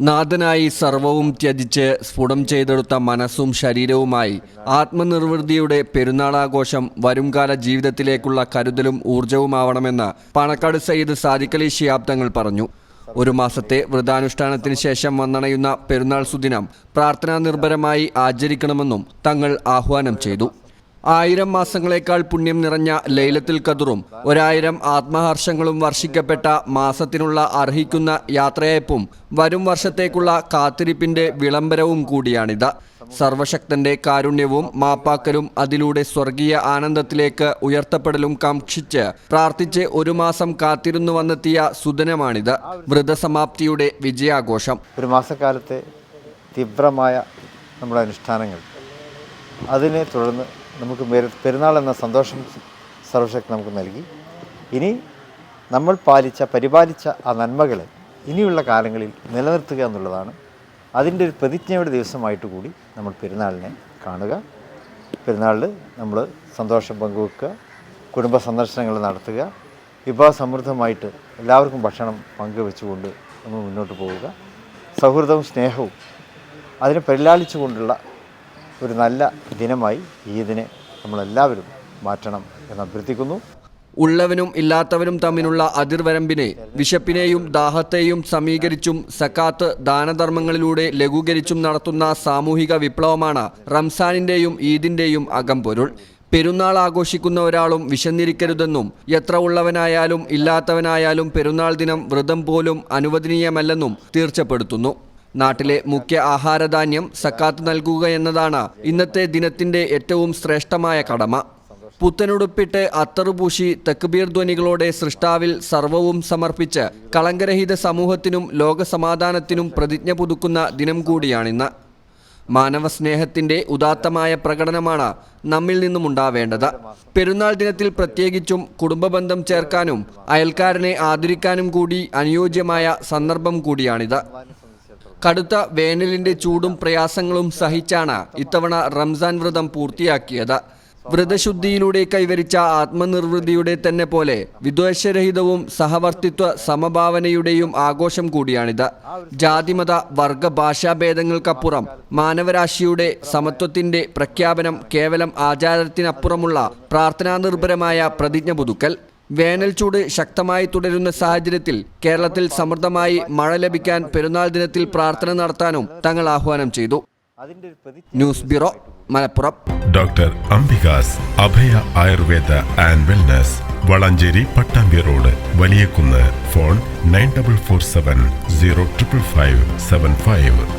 നാഥനായി സർവവും ത്യജിച്ച് സ്ഫുടം ചെയ്തെടുത്ത മനസ്സും ശരീരവുമായി ആത്മനിർവൃതിയുടെ പെരുന്നാളാഘോഷം വരുംകാല ജീവിതത്തിലേക്കുള്ള കരുതലും ഊർജവുമാവണമെന്ന് പാണക്കാട് സയ്യിദ് സാദിഖ് അലി ശിഹാബ് തങ്ങൾ പറഞ്ഞു. ഒരു മാസത്തെ വ്രതാനുഷ്ഠാനത്തിന് ശേഷം വന്നണയുന്ന പെരുന്നാൾ സുദിനം പ്രാർത്ഥനാ നിർഭരമായി ആചരിക്കണമെന്നും തങ്ങൾ ആഹ്വാനം ചെയ്തു. 1000 മാസങ്ങളെക്കാൾ പുണ്യം നിറഞ്ഞ ലൈലത്തുൽ ഖദ്റും 1000 ആത്മഹർഷങ്ങളും വർഷിക്കപ്പെട്ട മാസത്തിനുള്ള അർഹിക്കുന്ന യാത്രയയപ്പും വരും വർഷത്തേക്കുള്ള കാത്തിരിപ്പിന്റെ വിളംബരവും കൂടിയാണിത്. സർവശക്തന്റെ കാരുണ്യവും മാപ്പാക്കലും അതിലൂടെ സ്വർഗീയ ആനന്ദത്തിലേക്ക് ഉയർത്തപ്പെടലും കാംക്ഷിച്ച് പ്രാർത്ഥിച്ച് ഒരു മാസം കാത്തിരുന്നു വന്നെത്തിയ സുദിനമാണിത്. വ്രതസമാപ്തിയുടെ വിജയാഘോഷം. ഒരു മാസക്കാലത്തെ തീവ്രമായ നമ്മുടെ അനുഷ്ഠാനങ്ങൾ, അതിനെ തുടർന്ന് നമുക്ക് പെരുന്നാൾ എന്ന സന്തോഷം സർവശക്തി നമുക്ക് നൽകി. ഇനി നമ്മൾ പരിപാലിച്ച ആ നന്മകളെ ഇനിയുള്ള കാലങ്ങളിൽ നിലനിർത്തുക എന്നുള്ളതാണ്. അതിൻ്റെ ഒരു പ്രതിജ്ഞയുടെ ദിവസമായിട്ട് കൂടി നമ്മൾ പെരുന്നാളിനെ കാണുക. പെരുന്നാളിൽ നമ്മൾ സന്തോഷം പങ്കുവെക്കുക, കുടുംബ സന്ദർശനങ്ങൾ നടത്തുക, വിഭവസമൃദ്ധമായിട്ട് എല്ലാവർക്കും ഭക്ഷണം പങ്കുവെച്ചുകൊണ്ട് നമ്മൾ മുന്നോട്ട് പോവുക. സൗഹൃദവും സ്നേഹവും അതിനെ പരിലാളിച്ചുകൊണ്ടുള്ള ഒരു നല്ല ദിനമായി ഈദിനെ നമ്മളെല്ലാവരും മാറ്റണം എന്ന് അഭ്യർത്ഥിക്കുന്നു. ഉള്ളവനും ഇല്ലാത്തവനും തമ്മിലുള്ള അതിർവരമ്പിനെ വിശപ്പിനെയും ദാഹത്തെയും സമീകരിച്ചും സക്കാത്ത് ദാനധർമ്മങ്ങളിലൂടെ ലഘൂകരിച്ചും നടത്തുന്ന സാമൂഹിക വിപ്ലവമാണ് റംസാനിൻ്റെയും ഈദിൻ്റെയും അകംപൊരുൾ. പെരുന്നാൾ ആഘോഷിക്കുന്ന ഒരാളും വിശന്നിരിക്കരുതെന്നും എത്ര ഉള്ളവനായാലും ഇല്ലാത്തവനായാലും പെരുന്നാൾ ദിനം വ്രതം പോലും അനുവദനീയമല്ലെന്നും തീർച്ചപ്പെടുത്തുന്നു. നാട്ടിലെ മുഖ്യ ആഹാരധാന്യം സക്കാത്ത് നൽകുക എന്നതാണ് ഇന്നത്തെ ദിനത്തിന്റെ ഏറ്റവും ശ്രേഷ്ഠമായ കടമ. പുത്തനുടുപ്പിട്ട് അത്തറുപൂശി തക്ബീർ ധ്വനികളോടെ സൃഷ്ടാവിൽ സർവവും സമർപ്പിച്ച് കളങ്കരഹിത സമൂഹത്തിനും ലോകസമാധാനത്തിനും പ്രതിജ്ഞ പുതുക്കുന്ന ദിനം കൂടിയാണിന്ന്. മാനവസ്നേഹത്തിന്റെ ഉദാത്തമായ പ്രകടനമാണ് നമ്മിൽ നിന്നും ഉണ്ടാവേണ്ടത്. പെരുന്നാൾ ദിനത്തിൽ പ്രത്യേകിച്ചും കുടുംബബന്ധം ചേർക്കാനും അയൽക്കാരനെ ആദരിക്കാനും കൂടി അനുയോജ്യമായ സന്ദർഭം കൂടിയാണിത്. കടുത്ത വേനലിന്റെ ചൂടും പ്രയാസങ്ങളും സഹിച്ചാണ് ഇത്തവണ റംസാൻ വ്രതം പൂർത്തിയാക്കിയത്. വ്രതശുദ്ധിയിലൂടെ കൈവരിച്ച ആത്മനിർവൃതിയുടെ തന്നെ പോലെ വിദ്വേഷരഹിതവും സഹവർത്തിത്വ സമഭാവനയുടെയും ആഘോഷം കൂടിയാണിത്. ജാതിമത വർഗ ഭാഷാഭേദങ്ങൾക്കപ്പുറം മാനവരാശിയുടെ സമത്വത്തിന്റെ പ്രഖ്യാപനം, കേവലം ആചാരത്തിനപ്പുറമുള്ള പ്രാർത്ഥനാനിർഭരമായ പ്രതിജ്ഞ പുതുക്കൽ. വേനൽ ചൂട് ശക്തമായി തുടരുന്ന സാഹചര്യത്തിൽ കേരളത്തിൽ സമൃദ്ധമായി മഴ ലഭിക്കാൻ പെരുന്നാൾ ദിനത്തിൽ പ്രാർത്ഥന നടത്താനും തങ്ങൾ ആഹ്വാനം ചെയ്തു. News bureau, Malappuram. Doctor Ambika's Abhaya Ayurveda and wellness, Valanchery Pattambi road, Valiyakunnu. Phone 9447 0555575.